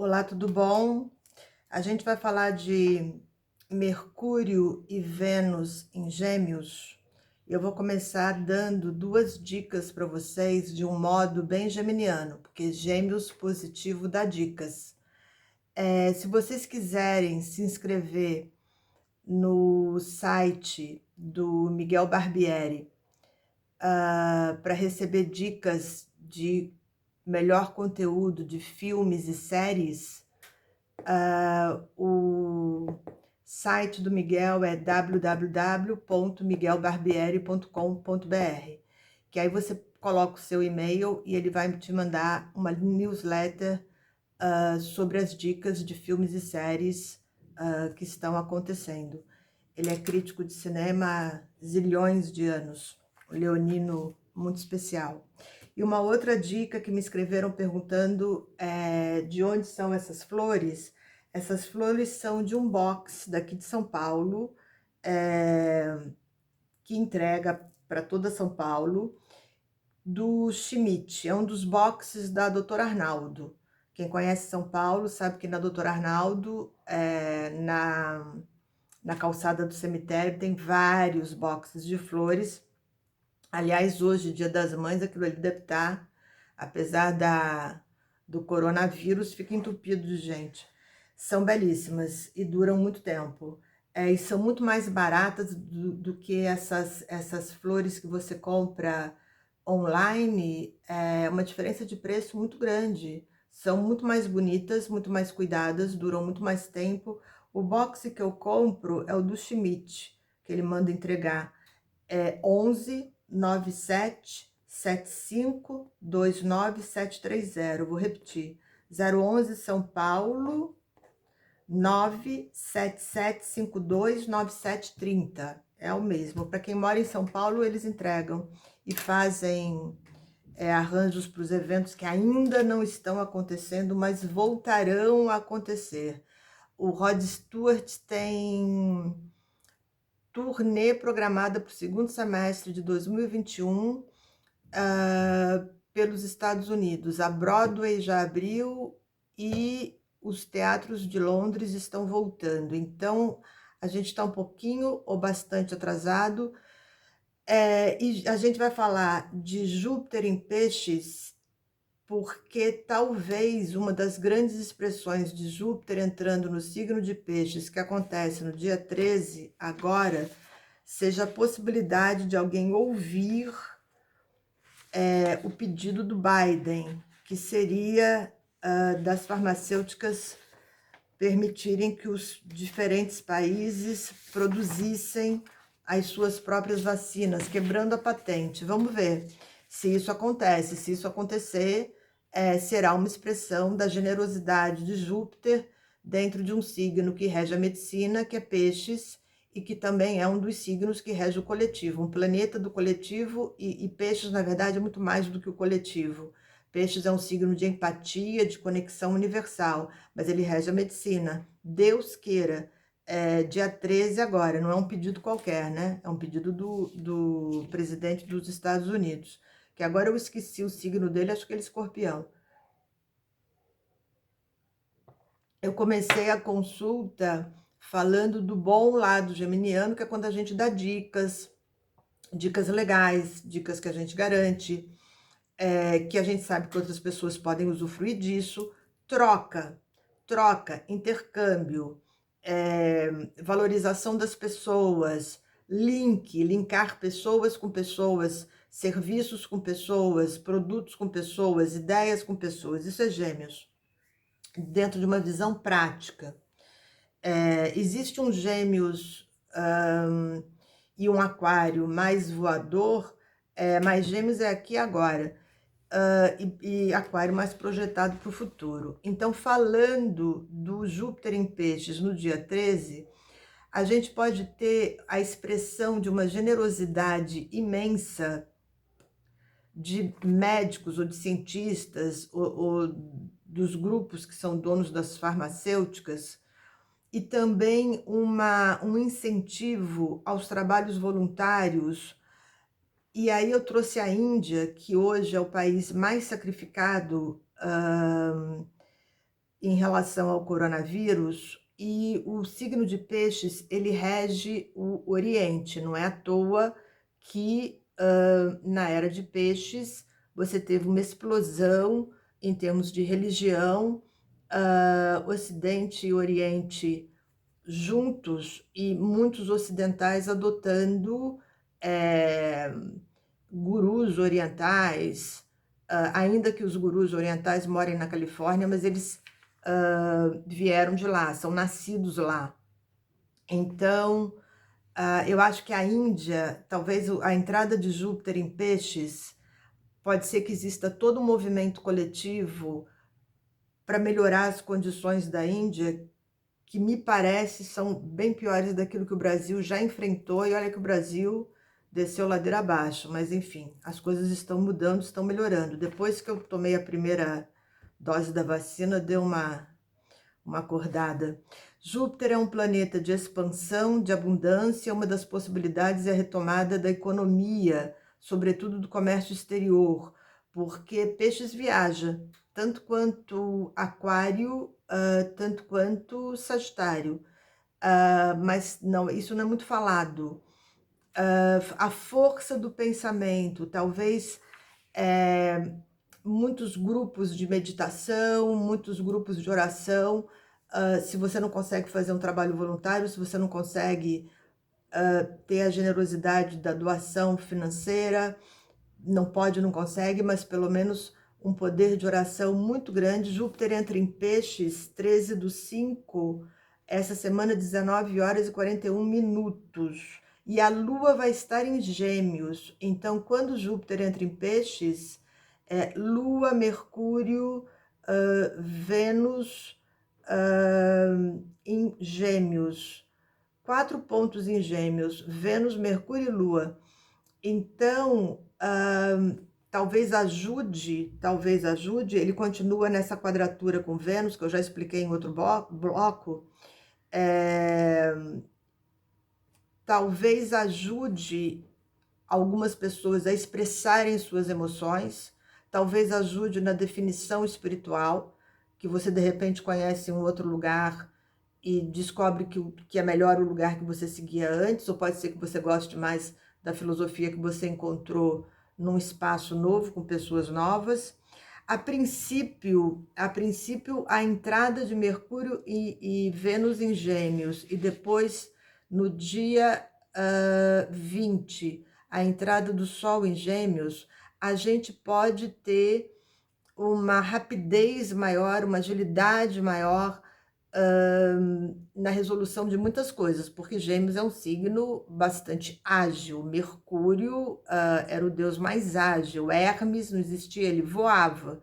Olá, tudo bom? A gente vai falar de Mercúrio e Vênus em Gêmeos. Eu vou começar dando duas dicas para vocês de um modo bem geminiano, porque Gêmeos positivo dá dicas. Se vocês quiserem se inscrever no site do Miguel Barbieri para receber dicas de melhor conteúdo de filmes e séries, o site do Miguel é www.miguelbarbieri.com.br, que aí você coloca o seu e-mail e ele vai te mandar uma newsletter sobre as dicas de filmes e séries que estão acontecendo. Ele é crítico de cinema há zilhões de anos, um leonino muito especial. E uma outra dica que me escreveram perguntando de onde são essas flores. Essas flores são de um box daqui de São Paulo, que entrega para toda São Paulo, do Schmidt. É um dos boxes da Dr. Arnaldo. Quem conhece São Paulo sabe que na Dr. Arnaldo, na calçada do cemitério, tem vários boxes de flores. Aliás, hoje, Dia das Mães, aquilo ali deve estar, apesar do coronavírus, fica entupido de gente. São belíssimas e duram muito tempo. E são muito mais baratas do que essas flores que você compra online. É uma diferença de preço muito grande. São muito mais bonitas, muito mais cuidadas, duram muito mais tempo. O box que eu compro é o do Schmidt, que ele manda entregar. É 11 97 75 29 730. Vou repetir. 011 São Paulo 977529730. É o mesmo. Para quem mora em São Paulo, eles entregam e fazem arranjos para os eventos que ainda não estão acontecendo, mas voltarão a acontecer. O Rod Stewart tem turnê programada para o segundo semestre de 2021 pelos Estados Unidos. A Broadway já abriu e os teatros de Londres estão voltando. Então, a gente está um pouquinho ou bastante atrasado. E a gente vai falar de Júpiter em Peixes, porque talvez uma das grandes expressões de Júpiter entrando no signo de Peixes, que acontece no dia 13, agora, seja a possibilidade de alguém ouvir o pedido do Biden, que seria das farmacêuticas permitirem que os diferentes países produzissem as suas próprias vacinas, quebrando a patente. Vamos ver se isso acontece. Se isso acontecer, será uma expressão da generosidade de Júpiter dentro de um signo que rege a medicina, que é Peixes, e que também é um dos signos que rege o coletivo, um planeta do coletivo, e Peixes, na verdade, é muito mais do que o coletivo. Peixes é um signo de empatia, de conexão universal, mas ele rege a medicina. Deus queira, dia 13 agora, não é um pedido qualquer, né? É um pedido do presidente dos Estados Unidos, que agora eu esqueci o signo dele, acho que ele é Escorpião. Eu comecei a consulta falando do bom lado geminiano, que é quando a gente dá dicas, dicas legais, dicas que a gente garante, que a gente sabe que outras pessoas podem usufruir disso, troca, intercâmbio, valorização das pessoas, linkar pessoas com pessoas, serviços com pessoas, produtos com pessoas, ideias com pessoas. Isso é Gêmeos, dentro de uma visão prática. Existe um Gêmeos e um Aquário mais voador, mas Gêmeos é aqui e agora. E Aquário mais projetado para o futuro. Então, falando do Júpiter em Peixes no dia 13, a gente pode ter a expressão de uma generosidade imensa de médicos ou de cientistas ou dos grupos que são donos das farmacêuticas, e também um incentivo aos trabalhos voluntários. E aí eu trouxe a Índia, que hoje é o país mais sacrificado em relação ao coronavírus, e o signo de Peixes, ele rege o Oriente. Não é à toa que, na era de Peixes, você teve uma explosão em termos de religião, Ocidente e Oriente juntos, e muitos ocidentais adotando eh, gurus orientais, ainda que os gurus orientais morem na Califórnia, mas eles vieram de lá, são nascidos lá. Então, eu acho que a Índia, talvez a entrada de Júpiter em Peixes, pode ser que exista todo um movimento coletivo para melhorar as condições da Índia, que me parece são bem piores daquilo que o Brasil já enfrentou, e olha que o Brasil desceu ladeira abaixo, mas enfim, as coisas estão mudando, estão melhorando. Depois que eu tomei a primeira dose da vacina, deu uma acordada. Júpiter é um planeta de expansão, de abundância. Uma das possibilidades é a retomada da economia, sobretudo do comércio exterior, porque Peixes viaja, tanto quanto Aquário, tanto quanto Sagitário. Mas não, isso não é muito falado. A força do pensamento, talvez muitos grupos de meditação, muitos grupos de oração. Se você não consegue fazer um trabalho voluntário, se você não consegue ter a generosidade da doação financeira, não pode, não consegue, mas pelo menos um poder de oração muito grande. Júpiter entra em Peixes, 13/5, essa semana, 19 horas e 41 minutos. E a Lua vai estar em Gêmeos. Então, quando Júpiter entra em Peixes, Lua, Mercúrio, Vênus em Gêmeos. 4 pontos em Gêmeos, Vênus, Mercúrio e Lua. Então, talvez ajude, ele continua nessa quadratura com Vênus, que eu já expliquei em outro bloco. Talvez ajude algumas pessoas a expressarem suas emoções, talvez ajude na definição espiritual, que você de repente conhece um outro lugar e descobre que é melhor o lugar que você seguia antes, ou pode ser que você goste mais da filosofia que você encontrou num espaço novo, com pessoas novas. A princípio, a entrada de Mercúrio e Vênus em Gêmeos, e depois, no dia 20, a entrada do Sol em Gêmeos, a gente pode ter uma rapidez maior, uma agilidade maior na resolução de muitas coisas, porque Gêmeos é um signo bastante ágil. Mercúrio era o deus mais ágil, Hermes não existia, ele voava.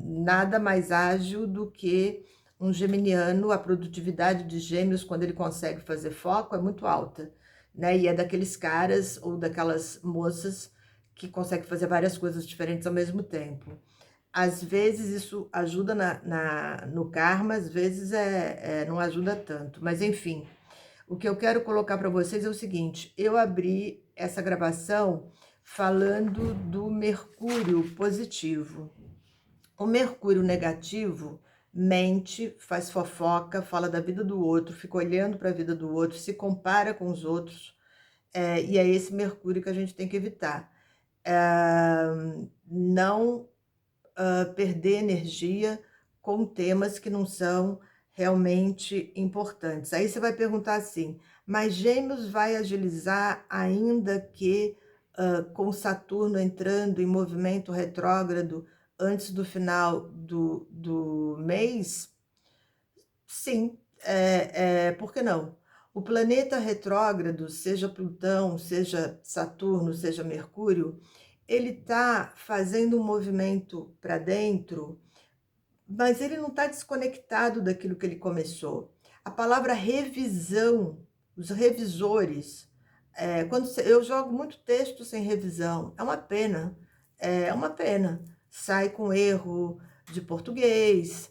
Nada mais ágil do que um geminiano. A produtividade de Gêmeos, quando ele consegue fazer foco, é muito alta, né? E é daqueles caras ou daquelas moças que conseguem fazer várias coisas diferentes ao mesmo tempo. Às vezes isso ajuda no karma, às vezes não ajuda tanto. Mas enfim, o que eu quero colocar para vocês é o seguinte: eu abri essa gravação falando do Mercúrio positivo. O Mercúrio negativo mente, faz fofoca, fala da vida do outro, fica olhando para a vida do outro, se compara com os outros, e é esse Mercúrio que a gente tem que evitar. Não perder energia com temas que não são realmente importantes. Aí você vai perguntar assim, mas Gêmeos vai agilizar ainda que com Saturno entrando em movimento retrógrado antes do final do mês? Sim, por que não? O planeta retrógrado, seja Plutão, seja Saturno, seja Mercúrio, ele está fazendo um movimento para dentro, mas ele não está desconectado daquilo que ele começou. A palavra revisão, os revisores, eu jogo muito texto sem revisão, é uma pena, sai com erro de português,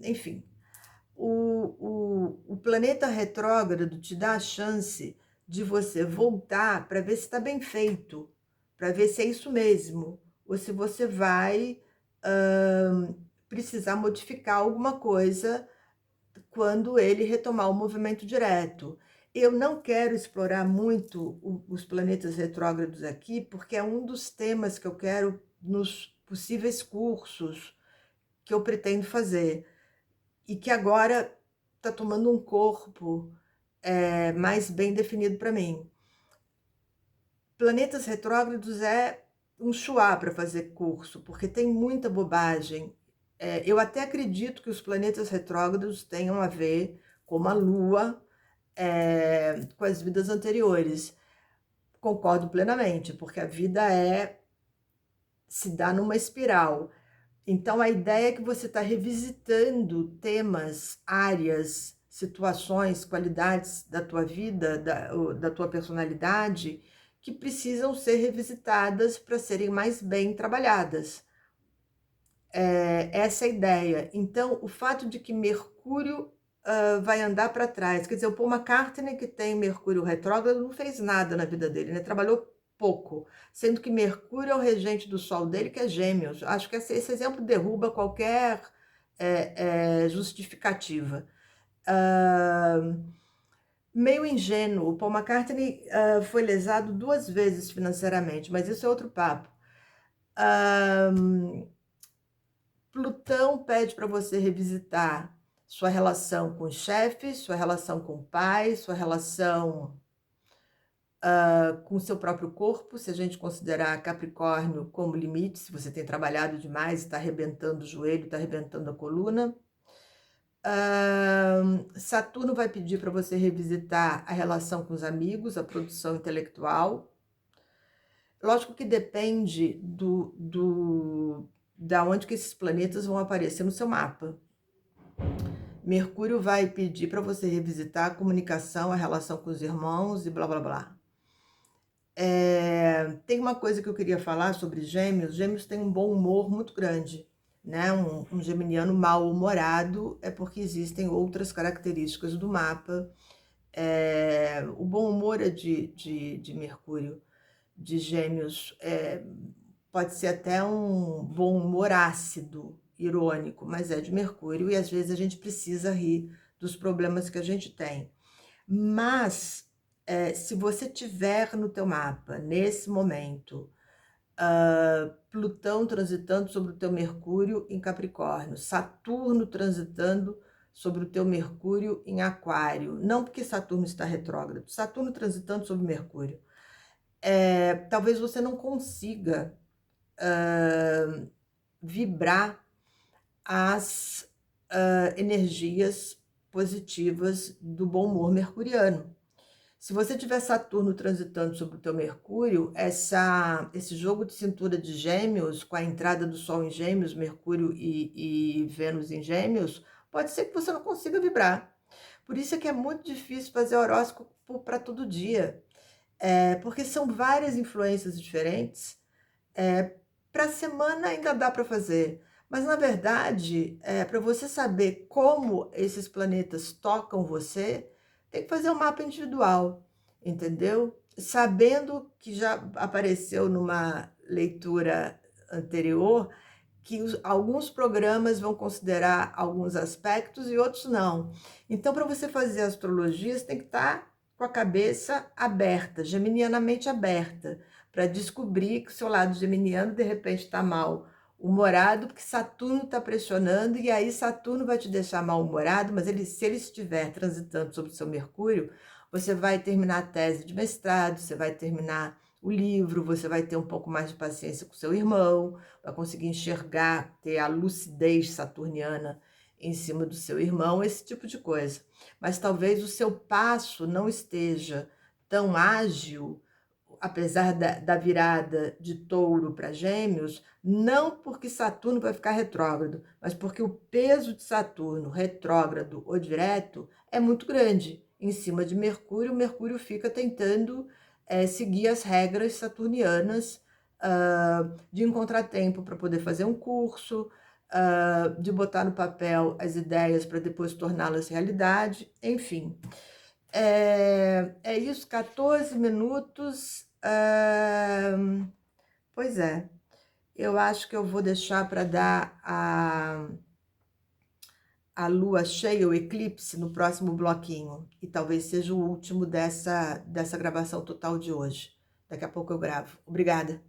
enfim. O planeta retrógrado te dá a chance de você voltar para ver se está bem feito, para ver se é isso mesmo, ou se você vai precisar modificar alguma coisa quando ele retomar o movimento direto. Eu não quero explorar muito os planetas retrógrados aqui, porque é um dos temas que eu quero nos possíveis cursos que eu pretendo fazer, e que agora está tomando um corpo mais bem definido para mim. Planetas retrógrados é um chuá para fazer curso, porque tem muita bobagem. Eu até acredito que os planetas retrógrados tenham a ver, como a Lua, com as vidas anteriores. Concordo plenamente, porque a vida se dá numa espiral. Então, a ideia é que você está revisitando temas, áreas, situações, qualidades da tua vida, da tua personalidade, que precisam ser revisitadas para serem mais bem trabalhadas. Essa é a ideia. Então, o fato de que Mercúrio vai andar para trás, quer dizer, o Paul McCartney, que tem Mercúrio retrógrado, não fez nada na vida dele, né? Trabalhou pouco, sendo que Mercúrio é o regente do Sol dele, que é Gêmeos. Acho que esse exemplo derruba qualquer justificativa. Meio ingênuo, o Paul McCartney foi lesado 2 vezes financeiramente, mas isso é outro papo. Plutão pede para você revisitar sua relação com os chefes, sua relação com o pai, sua relação com o seu próprio corpo, se a gente considerar Capricórnio como limite, se você tem trabalhado demais, está arrebentando o joelho, está arrebentando a coluna. Saturno vai pedir para você revisitar a relação com os amigos, a produção intelectual. Lógico que depende da onde que esses planetas vão aparecer no seu mapa. Mercúrio vai pedir para você revisitar a comunicação, a relação com os irmãos e blá blá blá. Tem uma coisa que eu queria falar sobre Gêmeos. Gêmeos tem um bom humor muito grande, né? Um geminiano mal-humorado é porque existem outras características do mapa. O bom humor é de Mercúrio, de Gêmeos, pode ser até um bom humor ácido, irônico, mas é de Mercúrio e às vezes a gente precisa rir dos problemas que a gente tem. Mas se você tiver no teu mapa, nesse momento, Plutão transitando sobre o teu Mercúrio em Capricórnio, Saturno transitando sobre o teu Mercúrio em Aquário, não porque Saturno está retrógrado, Saturno transitando sobre Mercúrio, talvez você não consiga vibrar as energias positivas do bom humor mercuriano. Se você tiver Saturno transitando sobre o teu Mercúrio, esse jogo de cintura de Gêmeos, com a entrada do Sol em Gêmeos, Mercúrio e Vênus em Gêmeos, pode ser que você não consiga vibrar. Por isso é que é muito difícil fazer horóscopo para todo dia, porque são várias influências diferentes. Para a semana ainda dá para fazer, mas na verdade, para você saber como esses planetas tocam você, tem que fazer um mapa individual, entendeu? Sabendo que já apareceu numa leitura anterior que alguns programas vão considerar alguns aspectos e outros não. Então, para você fazer astrologia, você tem que estar com a cabeça aberta, geminianamente aberta, para descobrir que o seu lado geminiano de repente está mal-humorado, porque Saturno está pressionando, e aí Saturno vai te deixar mal-humorado, mas se ele estiver transitando sobre o seu Mercúrio, você vai terminar a tese de mestrado, você vai terminar o livro, você vai ter um pouco mais de paciência com seu irmão, vai conseguir enxergar, ter a lucidez saturniana em cima do seu irmão, esse tipo de coisa. Mas talvez o seu passo não esteja tão ágil, apesar da virada de Touro para Gêmeos, não porque Saturno vai ficar retrógrado, mas porque o peso de Saturno, retrógrado ou direto, é muito grande em cima de Mercúrio. Mercúrio fica tentando seguir as regras saturnianas, de encontrar tempo para poder fazer um curso, de botar no papel as ideias para depois torná-las realidade, enfim. É isso, 14 minutos. Pois é, Eu acho que eu vou deixar para dar a lua cheia, o eclipse, no próximo bloquinho. E talvez seja o último dessa gravação total de hoje. Daqui a pouco eu gravo. Obrigada.